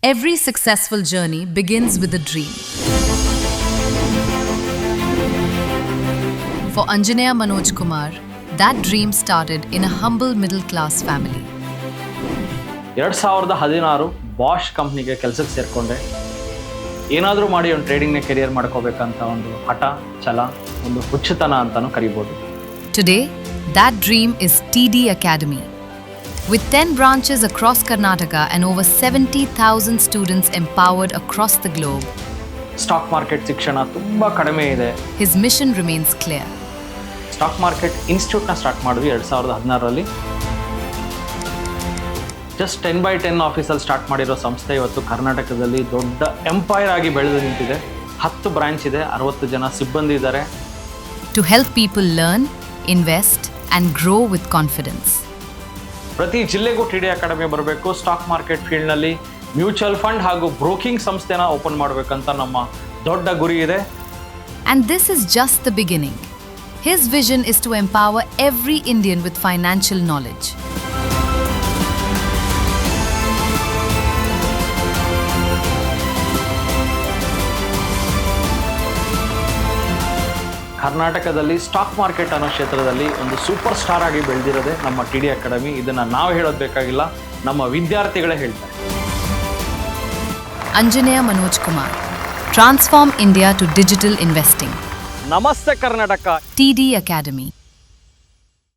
Every successful journey begins with a dream. For Anjaneya Manoj Kumar, that dream started in a humble middle-class family. 2016 Bosch ಕಂಪ್ನಿಗೆ ಕೆಲಸಕ್ಕೆ ಸೇರಿಕೊಂಡೆ. ಏನಾದರೂ ಮಾಡಿ ಒಂದು ಟ್ರೇಡಿಂಗ್ನ career ಮಾಡ್ಕೋಬೇಕಂತ ಒಂದು ಹಠ, ಛಲ, ಒಂದು ಹುಚ್ಚುತನ ಅಂತಲೂ ಕರಿಬೋದು. Today, that dream is TD Academy. With 10 branches across Karnataka and over 70,000 students empowered across the globe, stock market ಶಿಕ್ಷಣ ತುಂಬ ಕಡಿಮೆ ಇದೆ. his mission remains clear. Stock market ಇನ್ಸ್ಟಿಟ್ಯೂಟ್ನ ಸ್ಟಾರ್ಟ್ ಮಾಡಿದ್ವಿ 2016ರಲ್ಲಿ. ಜಸ್ಟ್ 10x10 ಆಫೀಸಲ್ಲಿ ಸ್ಟಾರ್ಟ್ ಮಾಡಿರೋ ಸಂಸ್ಥೆ ಇವತ್ತು ಕರ್ನಾಟಕದಲ್ಲಿ ದೊಡ್ಡ ಎಂಪೈರ್ ಆಗಿ ಬೆಳೆದು ನಿಂತಿದೆ. 10 ಬ್ರಾಂಚ್ ಇದೆ, 60 ಜನ ಸಿಬ್ಬಂದಿ ಇದ್ದಾರೆ. To help people learn, invest and grow with confidence. ಪ್ರತಿ ಜಿಲ್ಲೆಗೂ TD ಅಕಾಡೆಮಿ ಬರಬೇಕು. ಸ್ಟಾಕ್ ಮಾರ್ಕೆಟ್ ಫೀಲ್ಡ್ನಲ್ಲಿ ಮ್ಯೂಚುವಲ್ ಫಂಡ್ ಹಾಗೂ ಬ್ರೋಕಿಂಗ್ ಸಂಸ್ಥೆನ ಓಪನ್ ಮಾಡಬೇಕಂತ ನಮ್ಮ ದೊಡ್ಡ ಗುರಿ ಇದೆ. And this is just the beginning. His vision is to empower every Indian with financial knowledge. ಕರ್ನಾಟಕದಲ್ಲಿ ಸ್ಟಾಕ್ ಮಾರ್ಕೆಟ್ ಅನ್ನೋ ಕ್ಷೇತ್ರದಲ್ಲಿ ಒಂದು ಸೂಪರ್ ಸ್ಟಾರ್ ಆಗಿ ಬೆಳೆದಿರೋದೆ ನಮ್ಮ TD ಅಕಾಡೆಮಿ. ಇದನ್ನು ನಾವು ಹೇಳೋದು ಬೇಕಾಗಿಲ್ಲ, ನಮ್ಮ ವಿದ್ಯಾರ್ಥಿಗಳೇ ಹೇಳ್ತಾರೆ. Anjaneya Manoj Kumar. Transform India to digital investing. ನಮಸ್ತೆ ಕರ್ನಾಟಕ. TD Academy.